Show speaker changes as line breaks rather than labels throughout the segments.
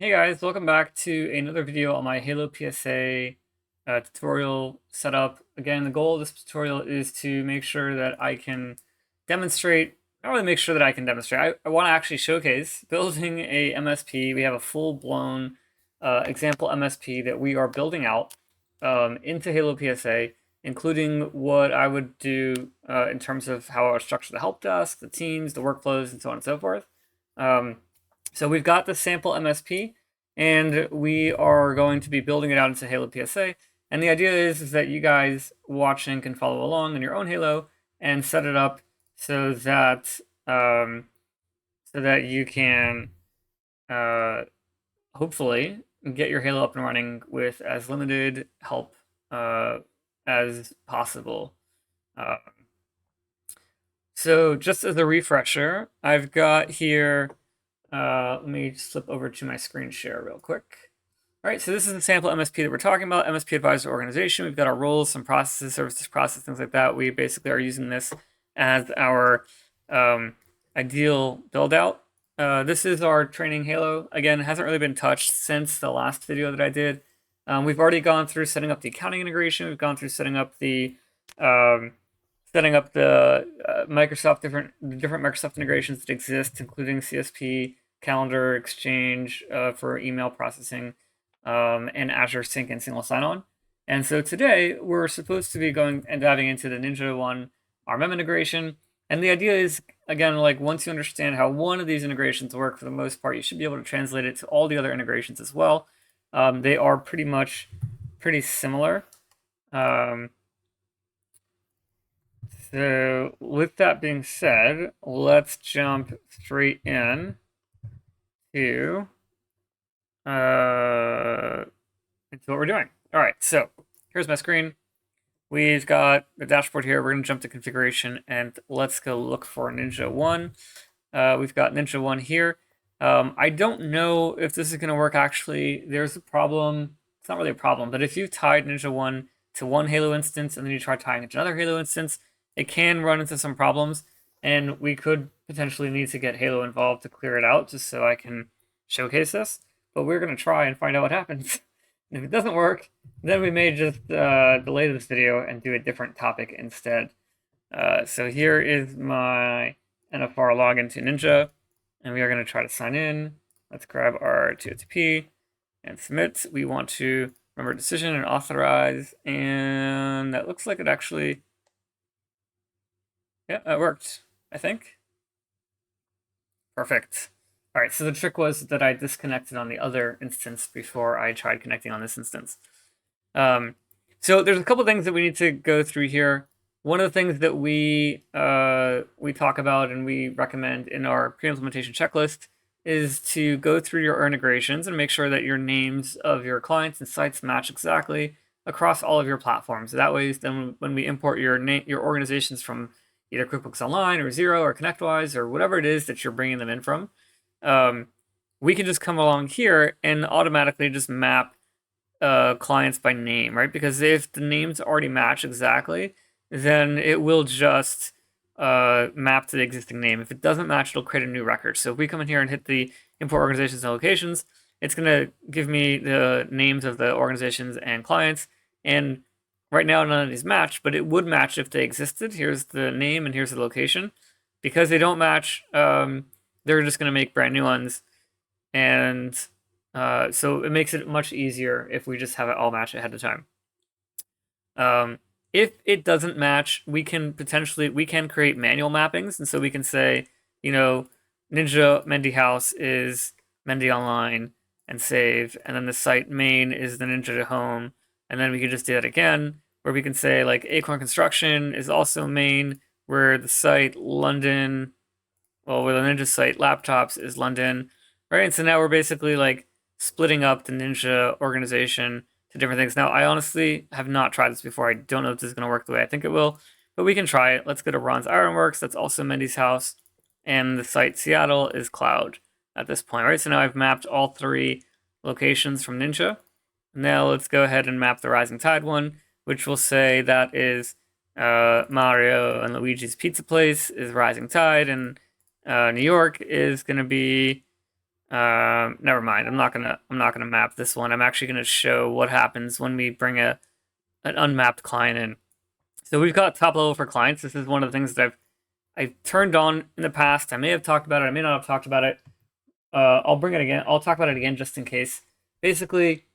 Hey guys, welcome back to another video on my HaloPSA tutorial setup. Again, the goal of this tutorial is to make sure that I can demonstrate, not really make sure that I can demonstrate, I want to actually showcase building a MSP. We have a full-blown example MSP that we are building out into HaloPSA, including what I would do in terms of how I would structure the help desk, the teams, the workflows, and so on and so forth. So we've got the sample MSP, and we are going to be building it out into HaloPSA. And the idea is that you guys watching can follow along in your own Halo and set it up so that you can hopefully get your Halo up and running with as limited help as possible. So just as a refresher, I've got here. Let me flip over to my screen share real quick. All right, so this is the sample MSP that we're talking about, MSP Advisor Organization. We've got our roles, some processes, services process, things like that. We basically are using this as our ideal build out. This is our training Halo. Again, it hasn't really been touched since the last video that I did. We've already gone through setting up the accounting integration. We've gone through setting up the Microsoft different Microsoft integrations that exist, including CSP, Calendar, Exchange for email processing, and Azure Sync and Single Sign-On. And so today we're supposed to be going and diving into the NinjaOne RMM integration. And the idea is, again, like once you understand how one of these integrations work, for the most part, you should be able to translate it to all the other integrations as well. They are pretty similar. So with that being said, let's jump straight in to into what we're doing. All right, so here's my screen. We've got the dashboard here. We're going to jump to configuration and let's go look for NinjaOne. We've got NinjaOne here. I don't know if this is going to work actually. There's a problem. It's not really a problem, but if you tied NinjaOne to one Halo instance and then you try tying it to another Halo instance, it can run into some problems, and we could potentially need to get Halo involved to clear it out just so I can showcase this. But we're going to try and find out what happens. And if it doesn't work, then we may just delay this video and do a different topic instead. So here is my NFR login to Ninja, and we are going to try to sign in. Let's grab our TOTP and submit. We want to remember decision and authorize, and that looks like it actually, yeah, that worked, I think. Perfect. All right, so the trick was that I disconnected on the other instance before I tried connecting on this instance. So there's a couple things that we need to go through here. One of the things that we talk about and we recommend in our pre-implementation checklist is to go through your integrations and make sure that your names of your clients and sites match exactly across all of your platforms. That way, then when we import your organizations from either QuickBooks Online or Xero or ConnectWise or whatever it is that you're bringing them in from, we can just come along here and automatically just map clients by name, right? Because if the names already match exactly, then it will just map to the existing name. If it doesn't match, it'll create a new record. So if we come in here and hit the import organizations and locations, it's going to give me the names of the organizations and clients. And right now, none of these match, but it would match if they existed. Here's the name and here's the location. Because they don't match, they're just going to make brand new ones. And so it makes it much easier if we just have it all match ahead of time. If it doesn't match, we can create manual mappings. And so we can say, you know, Ninja Mendy House is Mendy Online and save. And then the site main is the Ninja Home. And then we can just do that again, where we can say like Acorn Construction is also main, where the site London, well, where the Ninja site laptops is London, right? And so now we're basically like splitting up the Ninja organization to different things. Now, I honestly have not tried this before. I don't know if this is going to work the way I think it will, but we can try it. Let's go to Ron's Ironworks. That's also Mendy's house. And the site Seattle is Cloud at this point, right? So now I've mapped all three locations from Ninja. Now let's go ahead and map the Rising Tide one, which will say that is Mario and Luigi's Pizza Place is Rising Tide, and New York is going to be Never mind. I'm not gonna map this one. I'm actually gonna show what happens when we bring an unmapped client in. So we've got top level for clients. This is one of the things that I've turned on in the past. I may have talked about it. I may not have talked about it. I'll bring it again. I'll talk about it again just in case. Basically,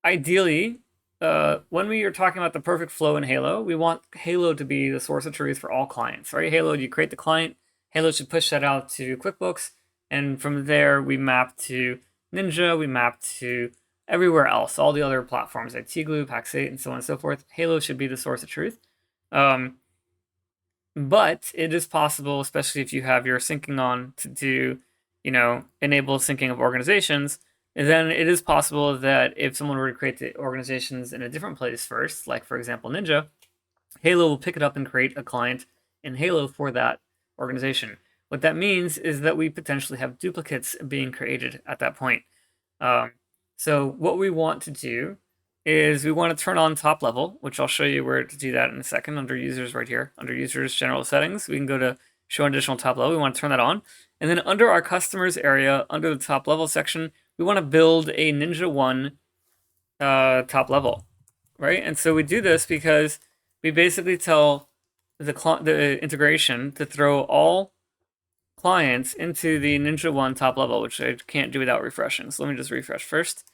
ideally, when we are talking about the perfect flow in Halo, we want Halo to be the source of truth for all clients, right? Halo, you create the client. Halo should push that out to QuickBooks, and from there we map to Ninja, we map to everywhere else, all the other platforms like Tglue, Pax8, and so on and so forth. Halo should be the source of truth. But it is possible, especially if you have your syncing on to do, enable syncing of organizations, then it is possible that if someone were to create the organizations in a different place first, like for example Ninja, Halo will pick it up and create a client in Halo for that organization. What that means is that we potentially have duplicates being created at that point. So what we want to do is we want to turn on top level, which I'll show you where to do that in a second under users right here. Under users general settings, we can go to show additional top level. We want to turn that on. And then under our customers area, under the top level section, we want to build a NinjaOne top level, right? And so we do this because we basically tell the integration to throw all clients into the NinjaOne top level, which I can't do without refreshing. So let me just refresh first.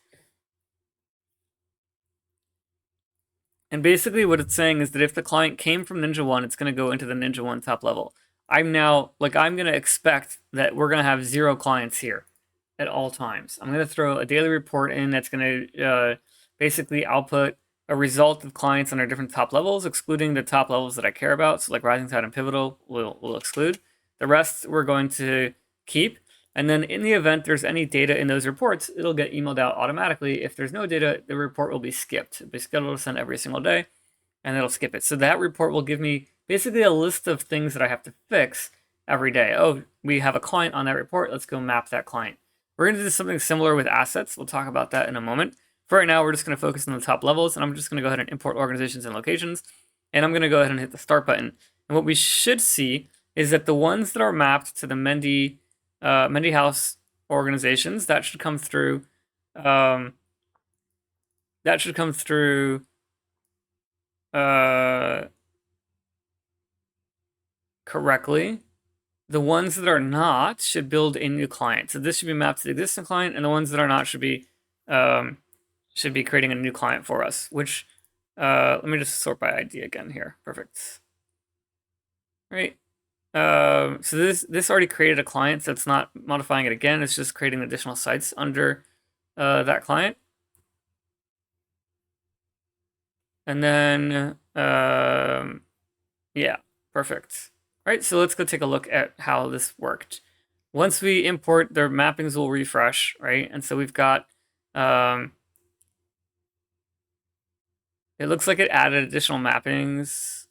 And basically what it's saying is that if the client came from NinjaOne, it's going to go into the NinjaOne top level. I'm going to expect that we're going to have 0 clients here at all times. I'm going to throw a daily report in that's going to basically output a result of clients on our different top levels, excluding the top levels that I care about. So like Rising Tide and Pivotal we'll exclude. The rest we're going to keep. And then in the event there's any data in those reports, it'll get emailed out automatically. If there's no data, the report will be skipped. It'll be scheduled to send every single day, and it'll skip it. So that report will give me basically a list of things that I have to fix every day. Oh, we have a client on that report. Let's go map that client. We're going to do something similar with assets. We'll talk about that in a moment. For right now, we're just going to focus on the top levels, and I'm just going to go ahead and import organizations and locations. And I'm going to go ahead and hit the start button. And what we should see is that the ones that are mapped to the Mendy House organizations, that should come through. Correctly. The ones that are not should build a new client. So this should be mapped to the existing client, and the ones that are not should be creating a new client for us. Which let me just sort by ID again here. Perfect. Right. So this already created a client, so it's not modifying it again. It's just creating additional sites under that client. And then, yeah, perfect. All right, so let's go take a look at how this worked. Once we import, their mappings will refresh, right? And so we've got, it looks like it added additional mappings.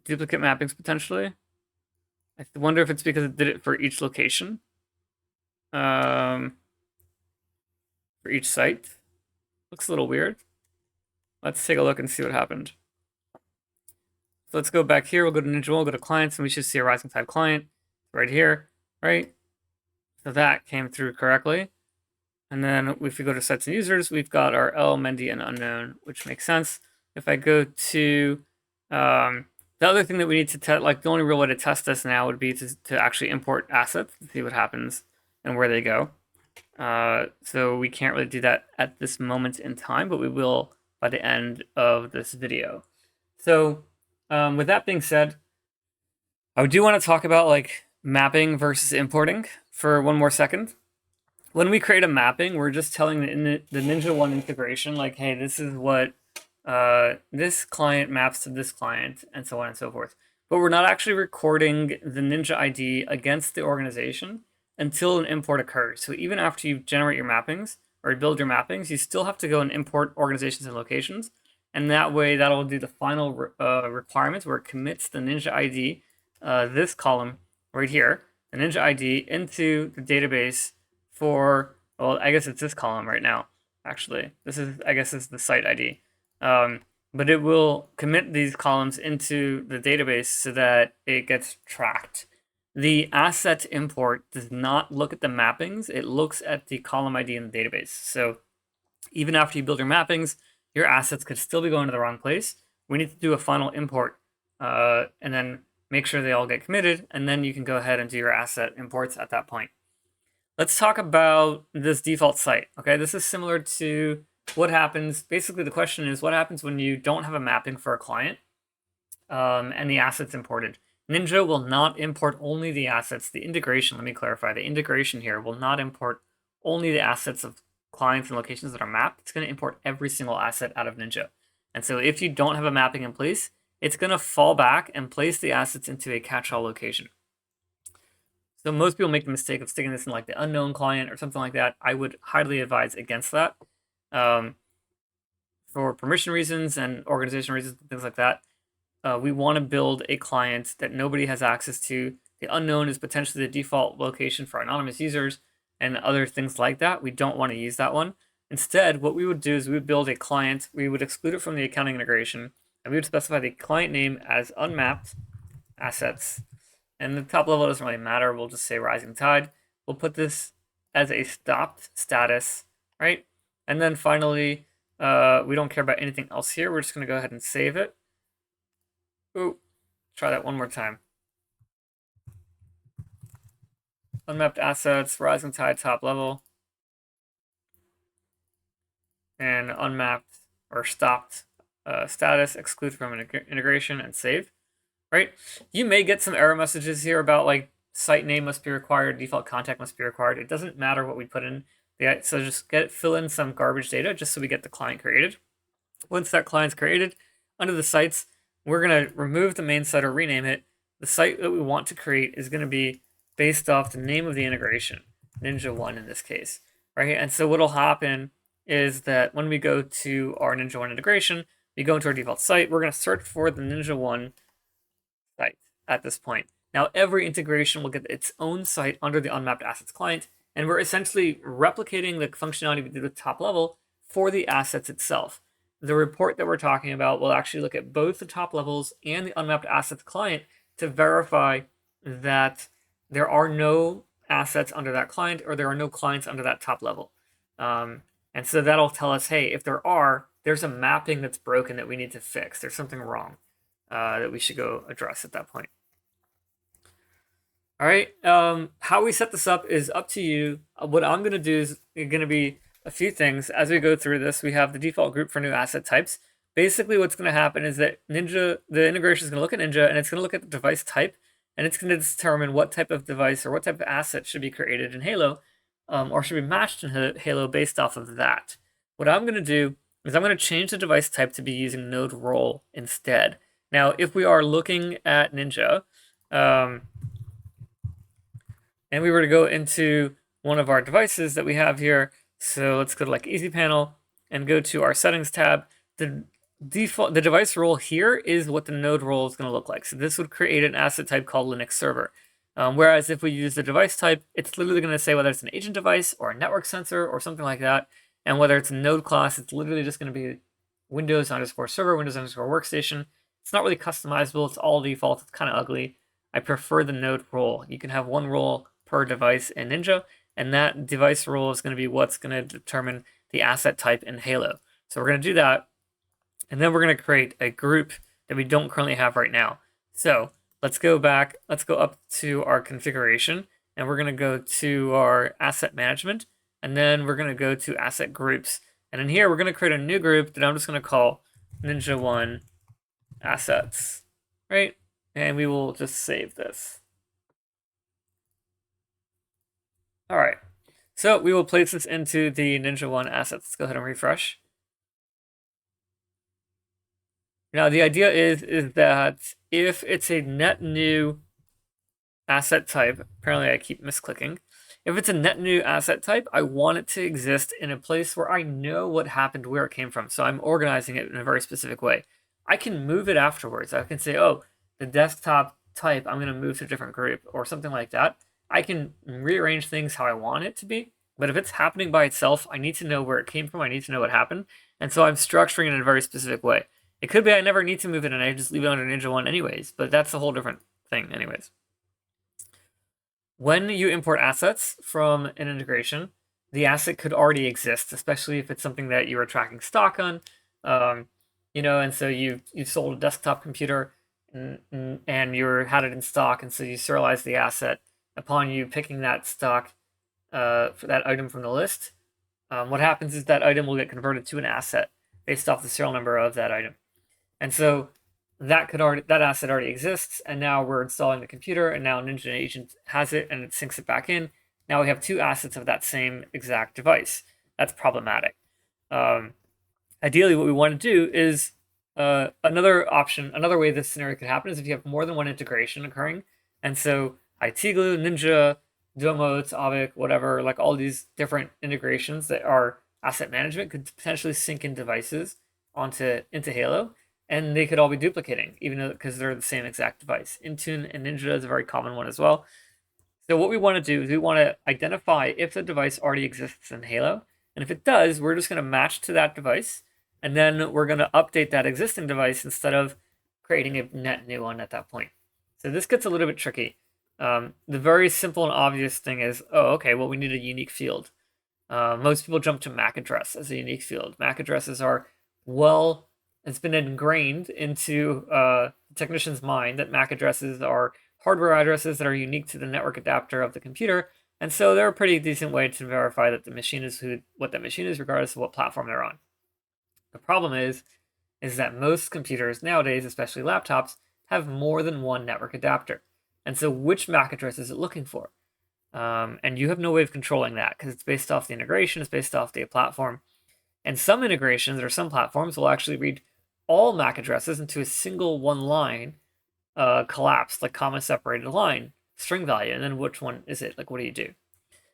Duplicate mappings potentially. I wonder if it's because it did it for each location. For each site. Looks a little weird. Let's take a look and see what happened. So let's go back here. We'll go to NinjaOne, we'll go to clients, and we should see a Rising Tide client right here, right? So that came through correctly. And then if we go to sites and users, we've got our L, Mendy, and unknown, which makes sense. If I go to the other thing that we need to test, like the only real way to test this now would be to actually import assets and see what happens and where they go. So we can't really do that at this moment in time, but we will by the end of this video. So with that being said, I do want to talk about like mapping versus importing for one more second. When we create a mapping, we're just telling the NinjaOne integration, like, hey, this is what this client maps to this client, and so on and so forth. But we're not actually recording the Ninja ID against the organization until an import occurs. So even after you generate your mappings or build your mappings, you still have to go and import organizations and locations. And that way, that'll do the final requirements where it commits the Ninja ID, this column right here, the Ninja ID into the database for, well, I guess it's this column right now, actually. I guess it's the site ID. But it will commit these columns into the database so that it gets tracked. the asset import does not look at the mappings. It looks at the column ID in the database. So even after you build your mappings, your assets could still be going to the wrong place. We need to do a final import and then make sure they all get committed, and then you can go ahead and do your asset imports at that point. Let's talk about this default site. Okay, this is similar to what happens. Basically, the question is what happens when you don't have a mapping for a client and the assets imported. Ninja will not import only the assets. The integration, let me clarify, the integration here will not import only the assets of clients and locations that are mapped. It's going to import every single asset out of Ninja. And so if you don't have a mapping in place, it's going to fall back and place the assets into a catch-all location. So most people make the mistake of sticking this in like the unknown client or something like that. I would highly advise against that for permission reasons and organization reasons, things like that. We want to build a client that nobody has access to. The unknown is potentially the default location for anonymous users and other things like that. We don't want to use that one. Instead, what we would do is we would build a client. We would exclude it from the accounting integration, and we would specify the client name as unmapped assets. And the top level doesn't really matter. We'll just say rising tide. We'll put this as a stopped status, right? And then finally, we don't care about anything else here. We're just going to go ahead and save it. Ooh, try that one more time. Unmapped assets, rising tide, top level. And unmapped or stopped status, exclude from integration, and save. Right? You may get some error messages here about like site name must be required, default contact must be required. It doesn't matter what we put in. So just fill in some garbage data just so we get the client created. Once that client's created, under the sites, we're going to remove the main site or rename it. The site that we want to create is going to be based off the name of the integration, NinjaOne in this case, right? And so what'll happen is that when we go to our NinjaOne integration, we go into our default site, we're going to search for the NinjaOne site at this point. Now, every integration will get its own site under the unmapped assets client, and we're essentially replicating the functionality we did with top level for the assets itself. The report that we're talking about will actually look at both the top levels and the unmapped assets client to verify that there are no assets under that client or there are no clients under that top level. And so that'll tell us, hey, if there's a mapping that's broken that we need to fix. There's something wrong that we should go address at that point. All right, how we set this up is up to you. What I'm going to do is going to be a few things. As we go through this, we have the default group for new asset types. Basically, what's going to happen is that the integration is going to look at Ninja, and it's going to look at the device type, and it's going to determine what type of device or what type of asset should be created in Halo, or should be matched in Halo based off of that. What I'm going to do is I'm going to change the device type to be using node role instead. Now, if we are looking at Ninja, and we were to go into one of our devices that we have here, so let's go to like Easy Panel and go to our Settings tab. The device role here is what the node role is going to look like. So this would create an asset type called Linux Server. Whereas if we use the device type, it's literally going to say whether it's an agent device or a network sensor or something like that. And whether it's a node class, it's literally just going to be Windows_server, Windows_workstation. It's not really customizable. It's all default. It's kind of ugly. I prefer the node role. You can have one role per device in Ninja, and that device role is going to be what's going to determine the asset type in Halo. So we're going to do that, and then we're going to create a group that we don't currently have right now. So let's go back. Let's go up to our configuration, and we're going to go to our asset management, and then we're going to go to asset groups. And in here, we're going to create a new group that I'm just going to call NinjaOne assets, right? And we will just save this. All right, so we will place this into the NinjaOne assets. Let's go ahead and refresh. Now, the idea is that if it's a net new asset type, apparently I keep misclicking. If it's a net new asset type, I want it to exist in a place where I know what happened, where it came from. So I'm organizing it in a very specific way. I can move it afterwards. I can say, oh, the desktop type, I'm going to move to a different group or something like that. I can rearrange things how I want it to be, but if it's happening by itself, I need to know where it came from. I need to know what happened. And so I'm structuring it in a very specific way. It could be I never need to move it and I just leave it under NinjaOne anyways, but that's a whole different thing anyways. When you import assets from an integration, the asset could already exist, especially if it's something that you are tracking stock on. And so you sold a desktop computer and you had it in stock, and so you serialize the asset upon you picking that stock for that item from the list. What happens is that item will get converted to an asset based off the serial number of that item. And so that asset already exists, and now we're installing the computer, and now Ninja Agent has it and it syncs it back in. Now we have two assets of that same exact device. That's problematic. Ideally, what we want to do is another way this scenario could happen is if you have more than one integration occurring. And so ITglue, Ninja, Domos, Aavik, whatever, like all these different integrations that are asset management could potentially sync in devices into Halo, and they could all be duplicating, even though because they're the same exact device. Intune and Ninja is a very common one as well. So what we want to do is we want to identify if the device already exists in Halo, and if it does, we're just going to match to that device, and then we're going to update that existing device instead of creating a net new one at that point. So this gets a little bit tricky. The very simple and obvious thing is, okay, well, we need a unique field. Most people jump to MAC address as a unique field. MAC addresses are, it's been ingrained into the technician's mind that MAC addresses are hardware addresses that are unique to the network adapter of the computer, and so they're a pretty decent way to verify that the machine is what that machine is, regardless of what platform they're on. The problem is that most computers nowadays, especially laptops, have more than one network adapter. And so which MAC address is it looking for? And you have no way of controlling that because it's based off the integration, it's based off the platform. And some integrations or some platforms will actually read all MAC addresses into a single one line collapsed, like comma separated line, string value. And then which one is it? Like, what do you do?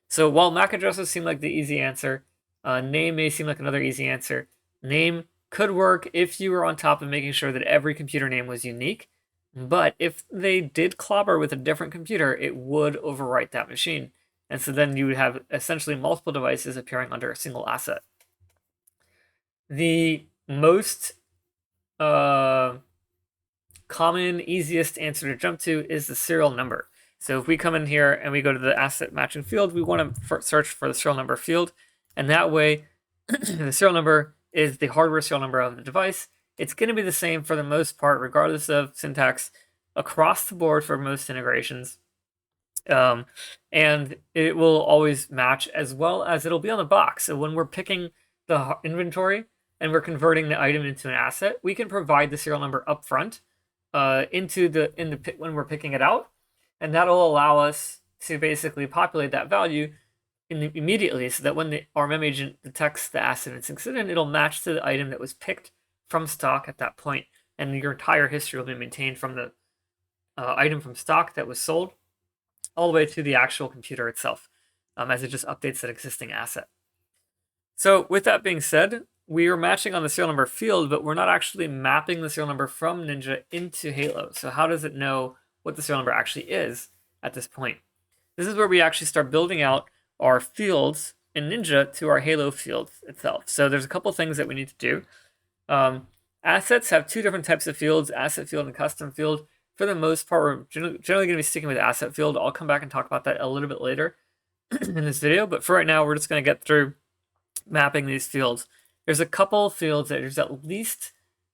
So while MAC addresses seem like the easy answer, name may seem like another easy answer. Name could work if you were on top of making sure that every computer name was unique. But if they did clobber with a different computer, it would overwrite that machine. And so then you would have essentially multiple devices appearing under a single asset. The most common, easiest answer to jump to is the serial number. So if we come in here and we go to the asset matching field, we want to search for the serial number field. And that way, the serial number is the hardware serial number of the device. It's going to be the same for the most part, regardless of syntax, across the board for most integrations. And it will always match, as well as it'll be on the box. So when we're picking the inventory and we're converting the item into an asset, we can provide the serial number up front when we're picking it out. And that'll allow us to basically populate that value immediately, so that when the RMM agent detects the asset and syncs it in, it'll match to the item that was picked from stock at that point, and your entire history will be maintained from the item from stock that was sold all the way to the actual computer itself, as it just updates that existing asset. So with that being said, we are matching on the serial number field, but we're not actually mapping the serial number from Ninja into Halo. So how does it know what the serial number actually is at this point? This is where we actually start building out our fields in Ninja to our Halo field itself. So there's a couple things that we need to do. Assets have two different types of fields, asset field and custom field. For the most part, we're generally going to be sticking with asset field. I'll come back and talk about that a little bit later in this video, but for right now, we're just going to get through mapping these fields. There's a couple fields there's at least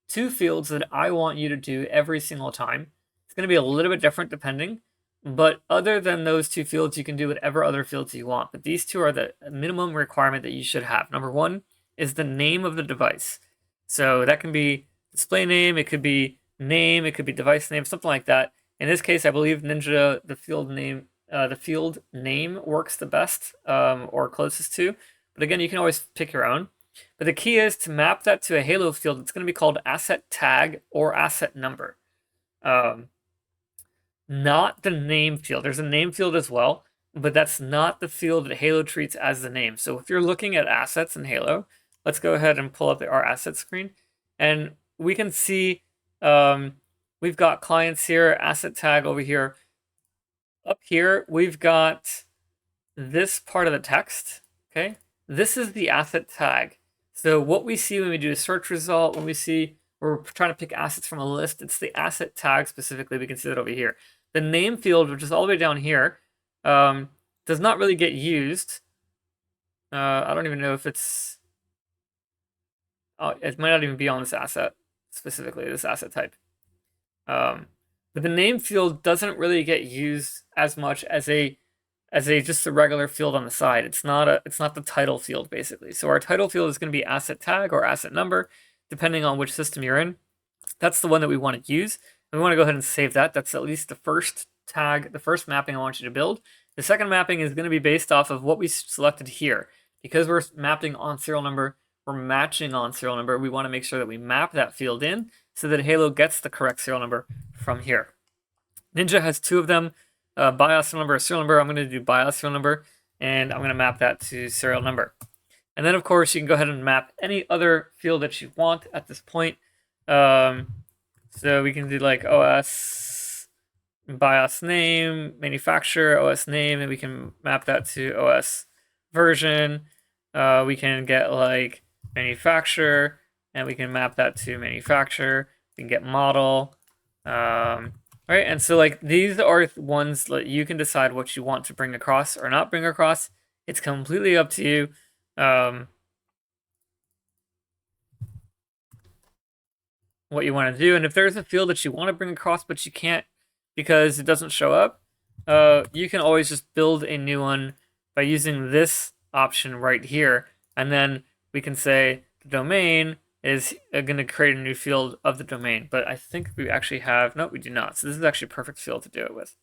two fields that I want you to do every single time. It's going to be a little bit different depending, but other than those two fields, you can do whatever other fields you want. But these two are the minimum requirement that you should have. Number one is the name of the device. So that can be display name, it could be name, it could be device name, something like that. In this case, I believe Ninja, the field name works the best or closest to. But again, you can always pick your own. But the key is to map that to a Halo field. It's going to be called asset tag or asset number. Not the name field. There's a name field as well, but that's not the field that Halo treats as the name. So if you're looking at assets in Halo, let's go ahead and pull up our asset screen. And we can see we've got clients here, asset tag over here. Up here, we've got this part of the text, okay? This is the asset tag. So what we see when we do a search result, when we're trying to pick assets from a list, it's the asset tag specifically. We can see that over here. The name field, which is all the way down here, does not really get used. I don't even know if it's, it might not even be on this asset, specifically this asset type. But the name field doesn't really get used as much as a just a regular field on the side. It's not the title field, basically. So our title field is going to be asset tag or asset number, depending on which system you're in. That's the one that we want to use. And we want to go ahead and save that. That's at least the first tag, the first mapping I want you to build. The second mapping is going to be based off of what we selected here. Because we're mapping on serial number, we're matching on serial number, we want to make sure that we map that field in so that Halo gets the correct serial number from here. Ninja has two of them, BIOS serial number or serial number. I'm going to do BIOS serial number, and I'm going to map that to serial number. And then, of course, you can go ahead and map any other field that you want at this point. So we can do like OS, BIOS name, manufacturer, OS name, and we can map that to OS version. We can get like manufacturer, and we can map that to manufacturer. We can get model. Right, and so like these are ones that you can decide what you want to bring across or not bring across. It's completely up to you. What you want to do, and if there's a field that you want to bring across but you can't because it doesn't show up, you can always just build a new one by using this option right here, and then we can say the domain is going to create a new field of the domain. But I think we actually have, no, we do not. So this is actually a perfect field to do it with,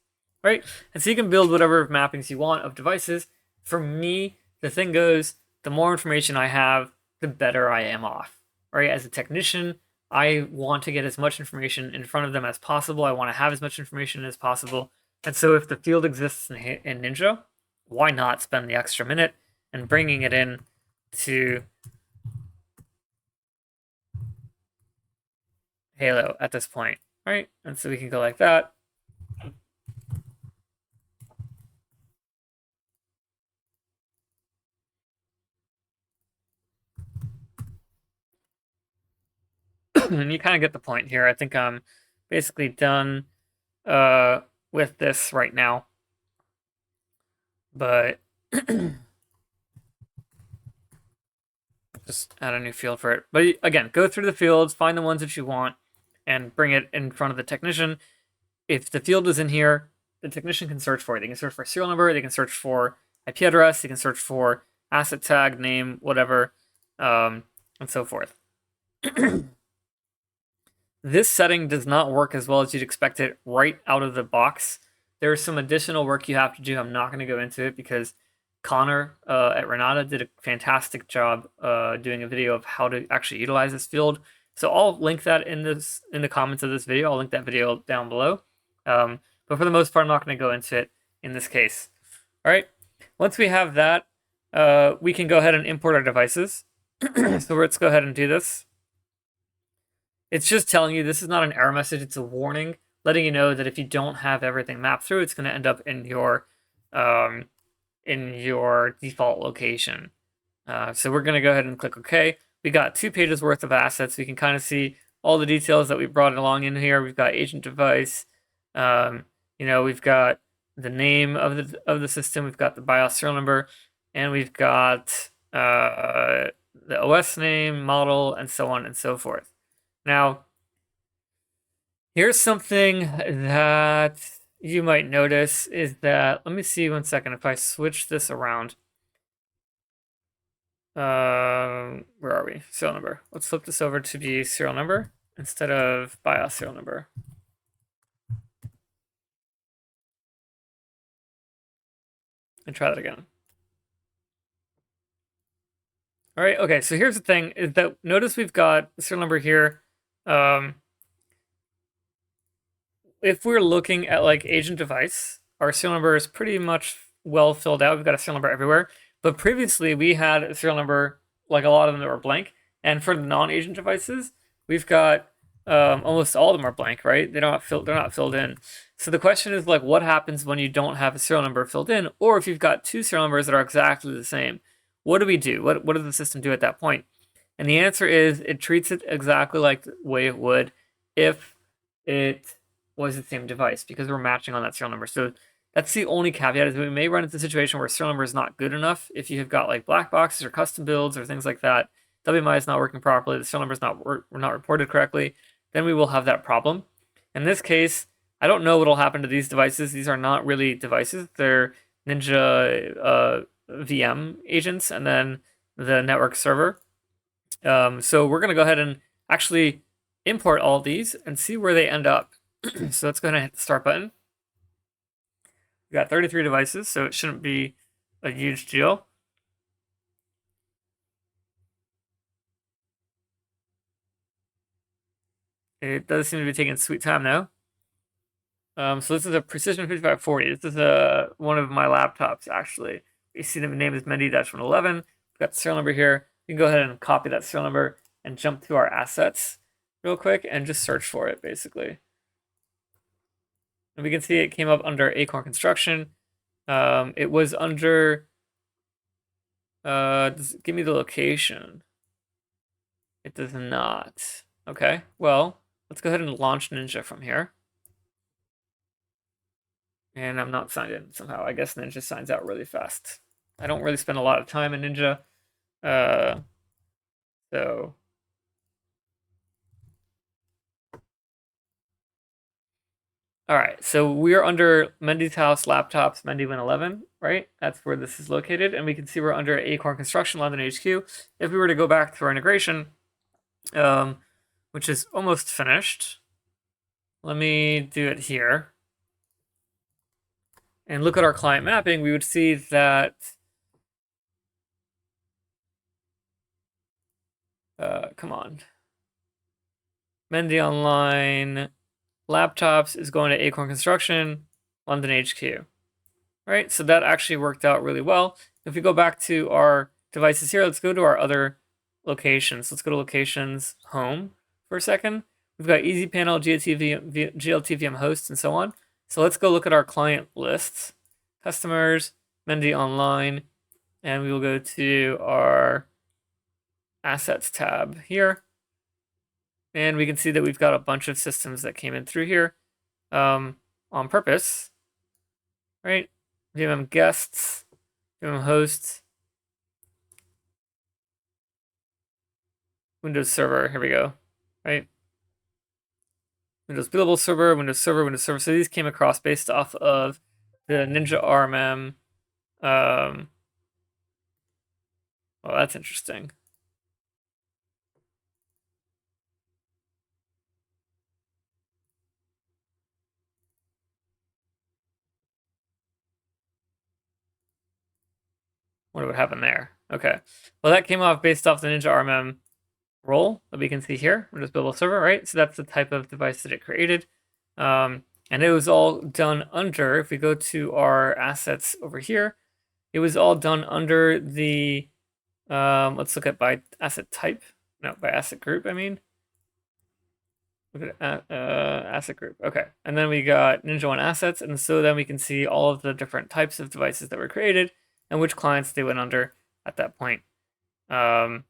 right? And so you can build whatever mappings you want of devices. For me, the thing goes, the more information I have, the better I am off, right? As a technician, I want to get as much information in front of them as possible. I want to have as much information as possible. And so if the field exists in Ninja, why not spend the extra minute and bringing it in to Halo at this point, right? And so we can go like that. And you kind of get the point here. I think I'm basically done with this right now. But just add a new field for it. But again, go through the fields, find the ones that you want, and bring it in front of the technician. If the field is in here, the technician can search for it. They can search for serial number, they can search for IP address, they can search for asset tag, name, whatever, and so forth. This setting does not work as well as you'd expect it right out of the box. There's some additional work you have to do. I'm not going to go into it because Connor at Renata did a fantastic job doing a video of how to actually utilize this field. So I'll link that in the comments of this video. I'll link that video down below. But for the most part, I'm not going to go into it in this case. All right. Once we have that, we can go ahead and import our devices. So let's go ahead and do this. It's just telling you this is not an error message. It's a warning letting you know that if you don't have everything mapped through, it's going to end up in your default location. So we're going to go ahead and click OK. We got 2 pages worth of assets. We can kind of see all the details that we brought along in here. We've got agent device. We've got the name of the system. We've got the BIOS serial number, and we've got the OS name, model, and so on and so forth. Now, here's something that you might notice is that, let me see 1 second, if I switch this around. Where are we? Serial number. Let's flip this over to be serial number instead of BIOS serial number. And try that again. All right, okay, so here's the thing, is that notice we've got the serial number here. If we're looking at like agent device, our serial number is pretty much well filled out. We've got a serial number everywhere. But previously we had a serial number, like a lot of them that were blank. And for the non-agent devices, we've got almost all of them are blank, right? They're not filled in. So the question is like, what happens when you don't have a serial number filled in, or if you've got 2 serial numbers that are exactly the same? What do we do? What does the system do at that point? And the answer is it treats it exactly like the way it would if it was the same device, because we're matching on that serial number. So That's the only caveat, is we may run into a situation where serial number is not good enough. If you have got like black boxes or custom builds or things like that, WMI is not working properly, the serial number is not reported correctly, then we will have that problem. In this case, I don't know what will happen to these devices. These are not really devices. They're Ninja VM agents and then the network server. So we're going to go ahead and actually import all these and see where they end up. So let's go ahead and hit the start button. We've got 33 devices, so it shouldn't be a huge deal. It does seem to be taking sweet time now. So this is a Precision 5540. This is one of my laptops, actually. You see the name is Mendy-111. We've got the serial number here. You can go ahead and copy that serial number and jump to our assets real quick and just search for it, basically. And we can see it came up under Acorn Construction. It was under... does it give me the location? It does not. Okay, well, let's go ahead and launch Ninja from here. And I'm not signed in somehow. I guess Ninja signs out really fast. I don't really spend a lot of time in Ninja. So... All right, so we're under Mendy's house, laptops, Mendy-111, right? That's where this is located. And we can see we're under Acorn Construction, London HQ. If we were to go back to our integration, which is almost finished, let me do it here. And look at our client mapping, we would see that come on. Mendy Online laptops is going to Acorn Construction, London HQ. Right, so that actually worked out really well. If we go back to our devices here, let's go to our other locations. Let's go to locations, home for a second. We've got EasyPanel, GLTVM hosts, and so on. So let's go look at our client lists, customers, Mendy Online, and we will go to our assets tab here. And we can see that we've got a bunch of systems that came in through here on purpose, right? VMM guests, VMM hosts, Windows Server, here we go, right? Windows Billable Server, Windows Server, Windows Server. So these came across based off of the Ninja RMM. Well, that's interesting. What would happen there? Okay. Well, that came off based off the Ninja RMM role that we can see here, Windows Billable Server, right? So that's the type of device that it created. And it was all done under, if we go to our assets over here, it was all done under the, let's look at by asset type. No, by asset group, I mean. Look at asset group. Okay. And then we got NinjaOne assets. And so then we can see all of the different types of devices that were created and which clients they went under at that point. Right,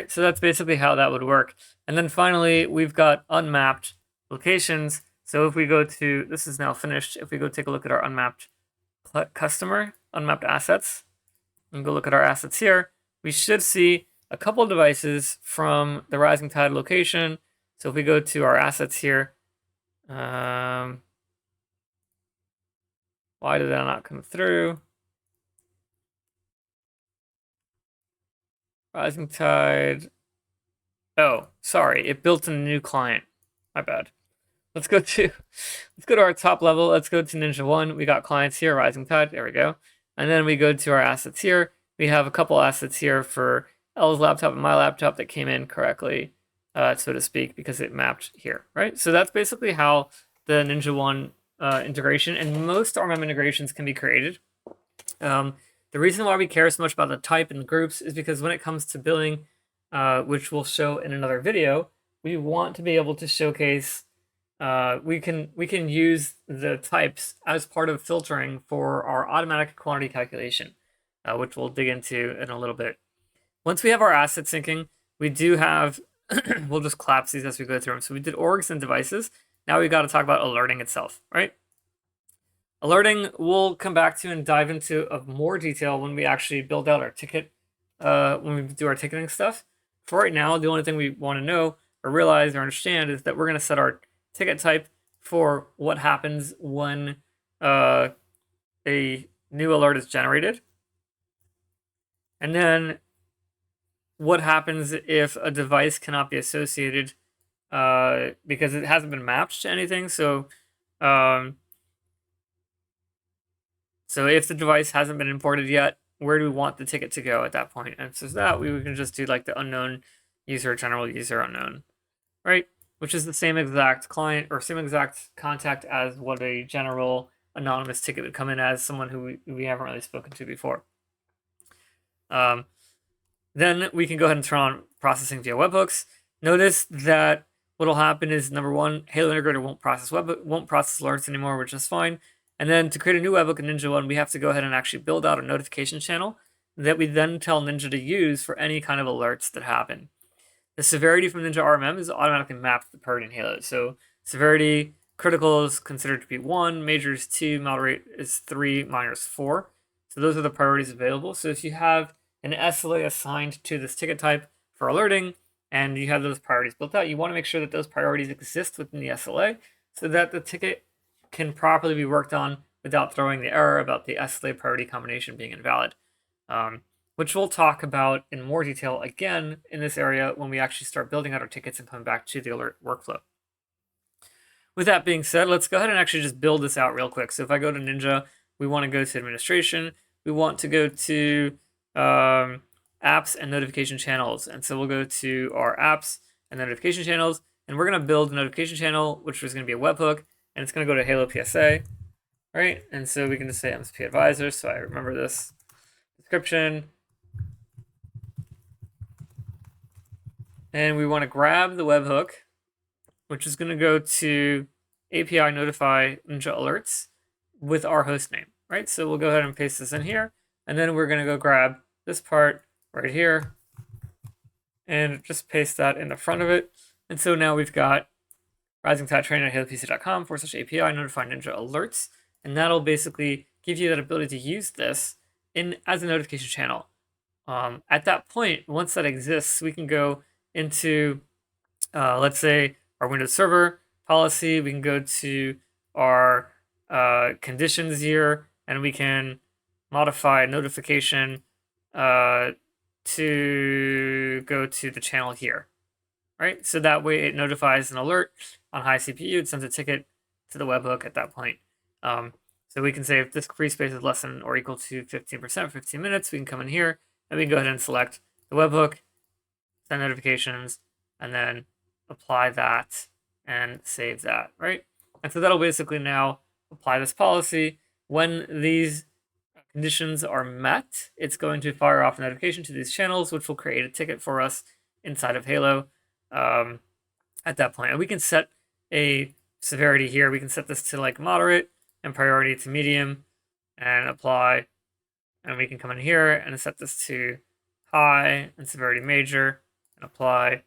so that's basically how that would work. And then finally, we've got unmapped locations. So if we go to, this is now finished, if we go take a look at our unmapped customer, unmapped assets, and go look at our assets here, we should see a couple devices from the Rising Tide location. So if we go to our assets here, why did that not come through? Rising Tide. Oh, sorry, it built a new client. My bad. Let's go to our top level. Let's go to NinjaOne. We got clients here, Rising Tide. There we go. And then we go to our assets here. We have a couple assets here for L's laptop and my laptop that came in correctly, so to speak, because it mapped here, right? So that's basically how the NinjaOne integration and most RMM integrations can be created. The reason why we care so much about the type and the groups is because when it comes to billing, which we'll show in another video, we want to be able to showcase, we can use the types as part of filtering for our automatic quantity calculation, which we'll dig into in a little bit. Once we have our asset syncing, we do have, we'll just collapse these as we go through them. So we did orgs and devices. Now we got to talk about alerting itself, right? Alerting we'll come back to and dive into of more detail when we actually build out our ticket, when we do our ticketing stuff. For right now, the only thing we want to know or realize or understand is that we're going to set our ticket type for what happens when a new alert is generated. And then what happens if a device cannot be associated because it hasn't been mapped to anything. So if the device hasn't been imported yet, where do we want the ticket to go at that point? And so that we can just do like the unknown user, general user unknown, right? Which is the same exact client or same exact contact as what a general anonymous ticket would come in as, someone who we haven't really spoken to before. Then we can go ahead and turn on processing via webhooks. Notice that what will happen is, number one, Halo Integrator won't process alerts anymore, which is fine. And then to create a new webhook in NinjaOne, we have to go ahead and actually build out a notification channel that we then tell Ninja to use for any kind of alerts that happen. The severity from Ninja RMM is automatically mapped to the priority in Halo. So severity, critical is considered to be 1, major is 2, moderate is 3, minor is 4. So those are the priorities available. So if you have an SLA assigned to this ticket type for alerting, and you have those priorities built out, you want to make sure that those priorities exist within the SLA so that the ticket can properly be worked on without throwing the error about the SLA priority combination being invalid, which we'll talk about in more detail again in this area when we actually start building out our tickets and come back to the alert workflow. With that being said, let's go ahead and actually just build this out real quick. So if I go to Ninja, we want to go to administration. We want to go to apps and notification channels. And so we'll go to our apps and notification channels, and we're going to build a notification channel, which is going to be a webhook, and it's going to go to HaloPSA, right? And so we can just say MSP advisor, so I remember this description. And we want to grab the webhook, which is going to go to API notify Ninja alerts with our host name, right? So we'll go ahead and paste this in here, and then we're going to go grab this part right here and just paste that in the front of it. And so now we've got rising tide training at halopsa.com/API notify Ninja alerts, and that'll basically give you that ability to use this as a notification channel. At that point, once that exists, we can go into, let's say, our Windows Server policy. We can go to our conditions here, and we can modify notification to go to the channel here, right? So that way it notifies an alert on high CPU. It sends a ticket to the webhook at that point. So we can say if disk free space is less than or equal to 15%, 15 minutes, we can come in here and we can go ahead and select the webhook, send notifications, and then apply that and save that, right? And so that'll basically now apply this policy. When these conditions are met, it's going to fire off a notification to these channels, which will create a ticket for us inside of Halo at that point. And we can set a severity here. We can set this to like moderate and priority to medium and apply. And we can come in here and set this to high and severity major and apply.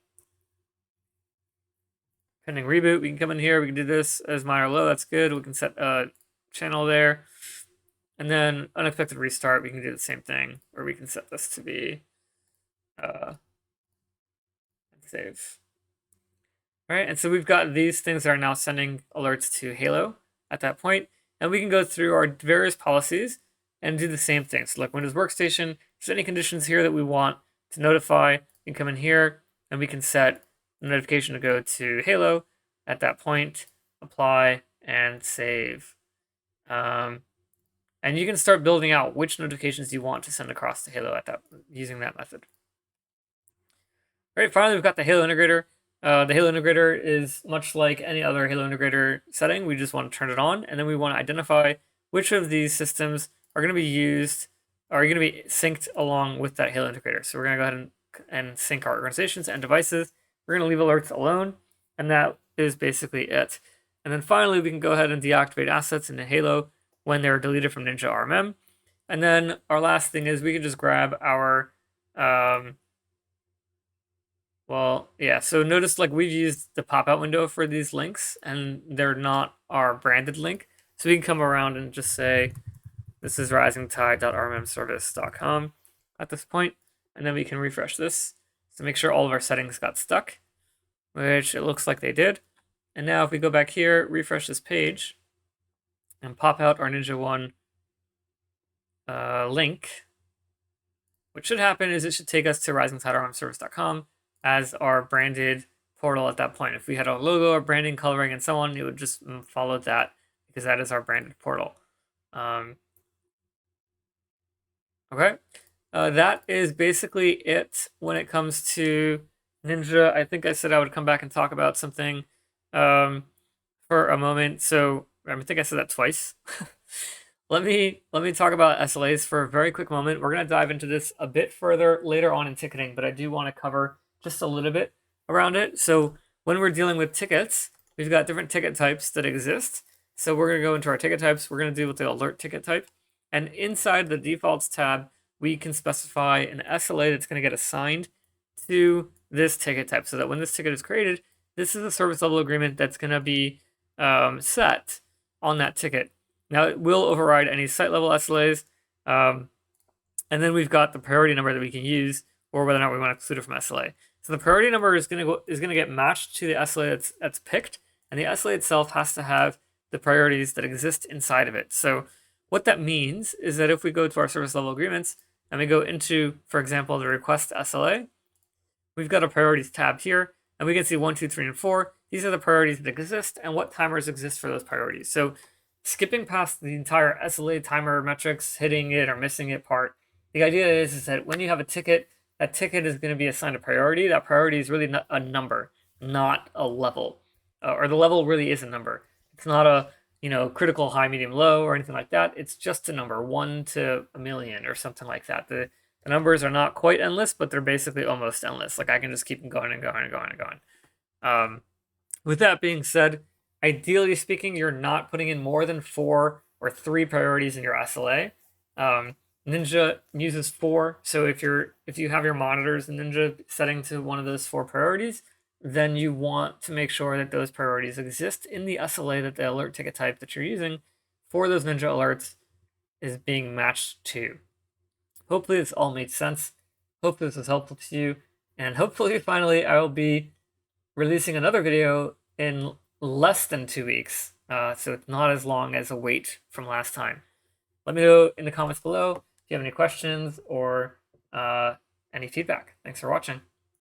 Pending reboot, we can come in here. We can do this as minor low. That's good. We can set a channel there. And then unexpected restart, we can do the same thing, or we can set this to be save. All right, and so we've got these things that are now sending alerts to Halo at that point, and we can go through our various policies and do the same thing. So like Windows Workstation, if there's any conditions here that we want to notify, we can come in here and we can set the notification to go to Halo at that point, apply, and save. And you can start building out which notifications you want to send across to Halo using that method. All right, finally, we've got the Halo Integrator. The Halo Integrator is much like any other Halo Integrator setting. We just want to turn it on, and then we want to identify which of these systems are going to be used, are going to be synced along with that Halo Integrator. So we're going to go ahead and sync our organizations and devices. We're going to leave alerts alone, and that is basically it. And then finally, we can go ahead and deactivate assets into Halo when they're deleted from Ninja RMM. And then our last thing is we can just grab our Well, yeah, so notice like we've used the pop-out window for these links and they're not our branded link. So we can come around and just say, this is risingtide.rmmservice.com at this point, and then we can refresh this to make sure all of our settings got stuck, which it looks like they did. And now if we go back here, refresh this page, and pop out our NinjaOne link, what should happen is it should take us to risingtide.rmmservice.com as our branded portal at that point. If we had a logo or branding, coloring, and so on, it would just follow that because that is our branded portal. Okay, that is basically it when it comes to Ninja. I think I said I would come back and talk about something for a moment. So I think I said that twice. Let me talk about SLAs for a very quick moment. We're gonna dive into this a bit further later on in ticketing, but I do want to cover just a little bit around it. So when we're dealing with tickets, we've got different ticket types that exist. So we're gonna go into our ticket types. We're gonna deal with the alert ticket type. And inside the defaults tab, we can specify an SLA that's going to get assigned to this ticket type so that when this ticket is created, this is a service level agreement that's going to be set on that ticket. Now, it will override any site level SLAs. And then we've got the priority number that we can use or whether or not we want to exclude it from SLA. So the priority number is going to get matched to the SLA that's picked. And the SLA itself has to have the priorities that exist inside of it. So what that means is that if we go to our service level agreements and we go into, for example, the request SLA, we've got a priorities tab here, and we can see 1, 2, 3, and 4. These are the priorities that exist and what timers exist for those priorities. So skipping past the entire SLA timer metrics, hitting it or missing it part, the idea is that when you have a ticket, that ticket is going to be assigned a priority. That priority is really a number, not a level. Or the level really is a number. It's not a critical, high, medium, low, or anything like that. It's just a number, 1 to a million or something like that. The numbers are not quite endless, but they're basically almost endless. Like I can just keep them going and going and going and going. With that being said, ideally speaking, you're not putting in more than 4 or 3 priorities in your SLA. Ninja uses 4, so if you have your monitors in Ninja setting to one of those 4 priorities, then you want to make sure that those priorities exist in the SLA that the alert ticket type that you're using for those Ninja alerts is being matched to. Hopefully this all made sense. Hope this was helpful to you. And hopefully finally I will be releasing another video in less than 2 weeks. So it's not as long as a wait from last time. Let me know in the comments below if you have any questions or any feedback. Thanks for watching.